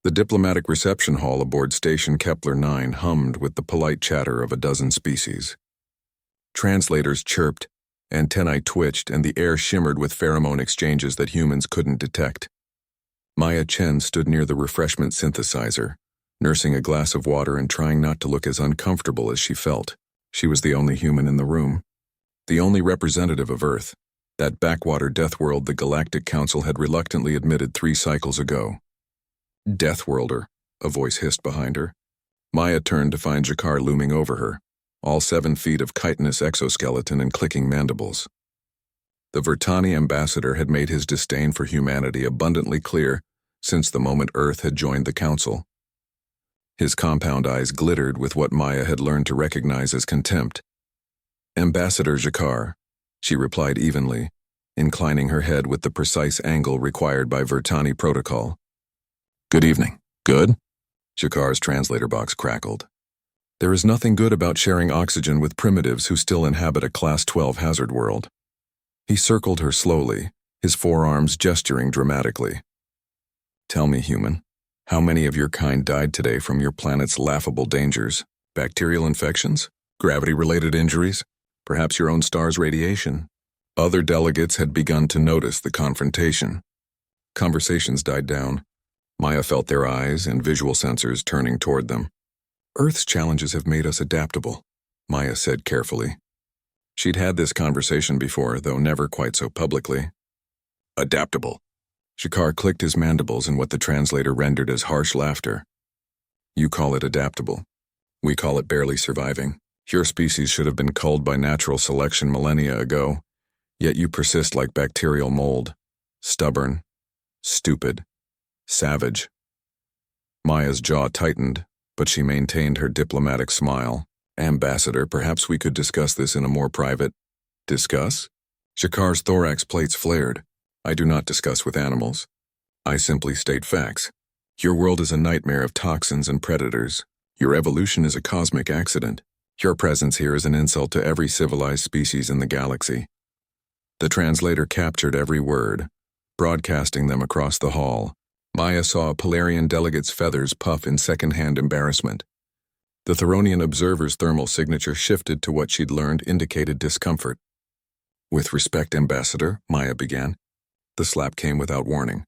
The diplomatic reception hall aboard Station Kepler 9 hummed with the polite chatter of a dozen species. Translators chirped, antennae twitched, and the air shimmered with pheromone exchanges that humans couldn't detect. Maya Chen stood near the refreshment synthesizer, nursing a glass of water and trying not to look as uncomfortable as she felt. She was the only human in the room, the only representative of Earth, that backwater Deathworld the Galactic Council had reluctantly admitted 3 cycles ago. Deathworlder, a voice hissed behind her. Maya turned to find Jakar looming over her, all 7 feet of chitinous exoskeleton and clicking mandibles. The Vertani ambassador had made his disdain for humanity abundantly clear since the moment Earth had joined the Council. His compound eyes glittered with what Maya had learned to recognize as contempt. "Ambassador Jakar," she replied evenly, inclining her head with the precise angle required by Vertani protocol. "Good evening. Good?" Jakar's translator box crackled. There is nothing good about sharing oxygen with primitives who still inhabit a Class 12 hazard world. He circled her slowly, his forearms gesturing dramatically. "Tell me, human, how many of your kind died today from your planet's laughable dangers? Bacterial infections? Gravity-related injuries? Perhaps your own star's radiation?" Other delegates had begun to notice the confrontation. Conversations died down. Maya felt their eyes and visual sensors turning toward them. "Earth's challenges have made us adaptable," Maya said carefully. She'd had this conversation before, though never quite so publicly. "Adaptable." Jakar clicked his mandibles in what the translator rendered as harsh laughter. "You call it adaptable. We call it barely surviving. Your species should have been culled by natural selection millennia ago, yet you persist like bacterial mold. Stubborn, stupid, savage." Maya's jaw tightened, but she maintained her diplomatic smile. "Ambassador, perhaps we could discuss this in a more private..." "Discuss?" Jakar's thorax plates flared. "I do not discuss with animals. I simply state facts. Your world is a nightmare of toxins and predators. Your evolution is a cosmic accident. Your presence here is an insult to every civilized species in the galaxy." The translator captured every word, broadcasting them across the hall. Maya saw a Polarian delegate's feathers puff in second-hand embarrassment. The Theronian observer's thermal signature shifted to what she'd learned indicated discomfort. "With respect, Ambassador," Maya began. The slap came without warning.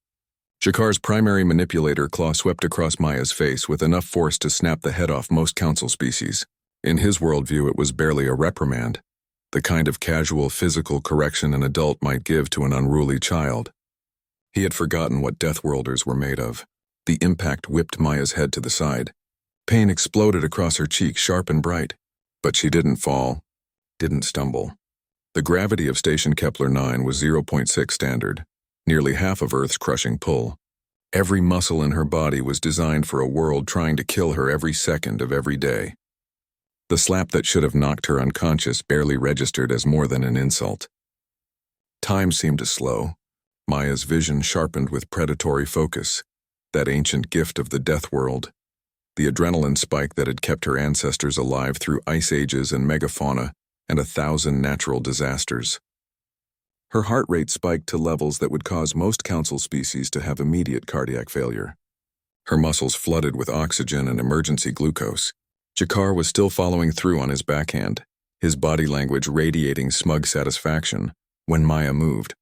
Jakar's primary manipulator claw swept across Maya's face with enough force to snap the head off most council species. In his worldview, it was barely a reprimand, the kind of casual physical correction an adult might give to an unruly child. He had forgotten what Deathworlders were made of. The impact whipped Maya's head to the side. Pain exploded across her cheek, sharp and bright. But she didn't fall, didn't stumble. The gravity of Station Kepler 9 was 0.6 standard, nearly half of Earth's crushing pull. Every muscle in her body was designed for a world trying to kill her every second of every day. The slap that should have knocked her unconscious barely registered as more than an insult. Time seemed to slow. Maya's vision sharpened with predatory focus, that ancient gift of the Deathworld, the adrenaline spike that had kept her ancestors alive through ice ages and megafauna and 1,000 natural disasters. Her heart rate spiked to levels that would cause most council species to have immediate cardiac failure. Her muscles flooded with oxygen and emergency glucose. Jakar was still following through on his backhand, his body language radiating smug satisfaction, when Maya moved.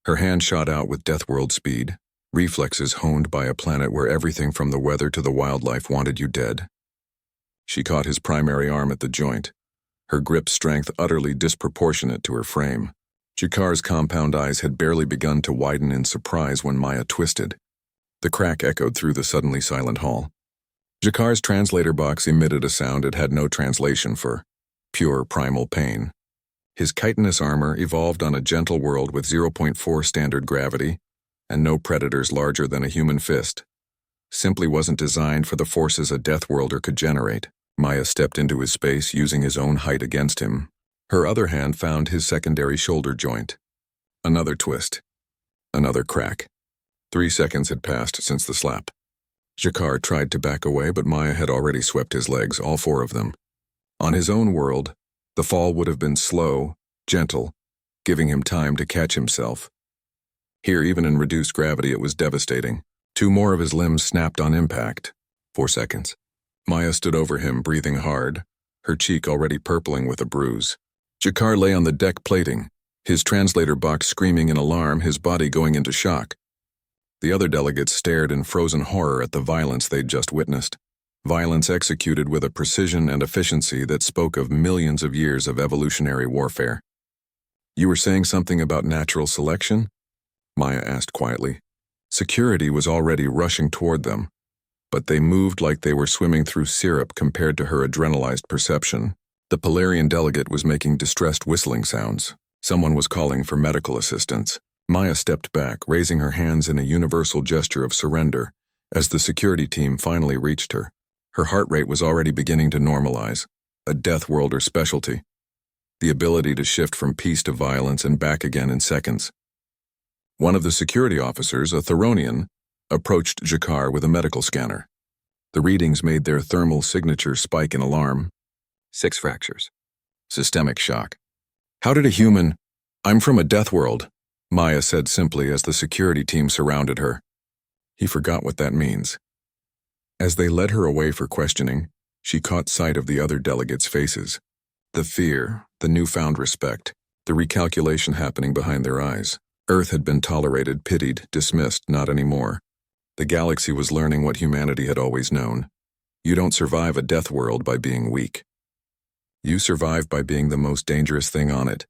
Her hand shot out with Deathworld speed, reflexes honed by a planet where everything from the weather to the wildlife wanted you dead. She caught his primary arm at the joint, her grip strength utterly disproportionate to her frame. Jakar's compound eyes had barely begun to widen in surprise when Maya twisted. The crack echoed through the suddenly silent hall. Jakar's translator box emitted a sound it had no translation for: pure primal pain. His chitinous armor evolved on a gentle world with 0.4 standard gravity, and no predators larger than a human fist. Simply wasn't designed for the forces a Deathworlder could generate. Maya stepped into his space using his own height against him. Her other hand found his secondary shoulder joint. Another twist. Another crack. 3 seconds had passed since the slap. Jakar tried to back away, but Maya had already swept his legs, all 4 of them. On his own world, the fall would have been slow, gentle, giving him time to catch himself. Here, even in reduced gravity, it was devastating. Two more of his limbs snapped on impact. 4 seconds. Maya stood over him, breathing hard, her cheek already purpling with a bruise. Jakar lay on the deck plating, his translator box screaming in alarm, his body going into shock. The other delegates stared in frozen horror at the violence they'd just witnessed. Violence executed with a precision and efficiency that spoke of millions of years of evolutionary warfare. "You were saying something about natural selection?" Maya asked quietly. Security was already rushing toward them, but they moved like they were swimming through syrup compared to her adrenalized perception. The Polarian delegate was making distressed whistling sounds. Someone was calling for medical assistance. Maya stepped back, raising her hands in a universal gesture of surrender, as the security team finally reached her. Her heart rate was already beginning to normalize, a Deathworlder specialty. The ability to shift from peace to violence and back again in seconds. One of the security officers, a Theronian, approached Jakar with a medical scanner. The readings made their thermal signature spike in alarm. 6 fractures. Systemic shock. "How did a human—" "I'm from a Deathworld," Maya said simply as the security team surrounded her. He forgot what that means. As they led her away for questioning, she caught sight of the other delegates' faces. The fear, the newfound respect, the recalculation happening behind their eyes. Earth had been tolerated, pitied, dismissed, not anymore. The galaxy was learning what humanity had always known. You don't survive a Deathworld by being weak. You survive by being the most dangerous thing on it.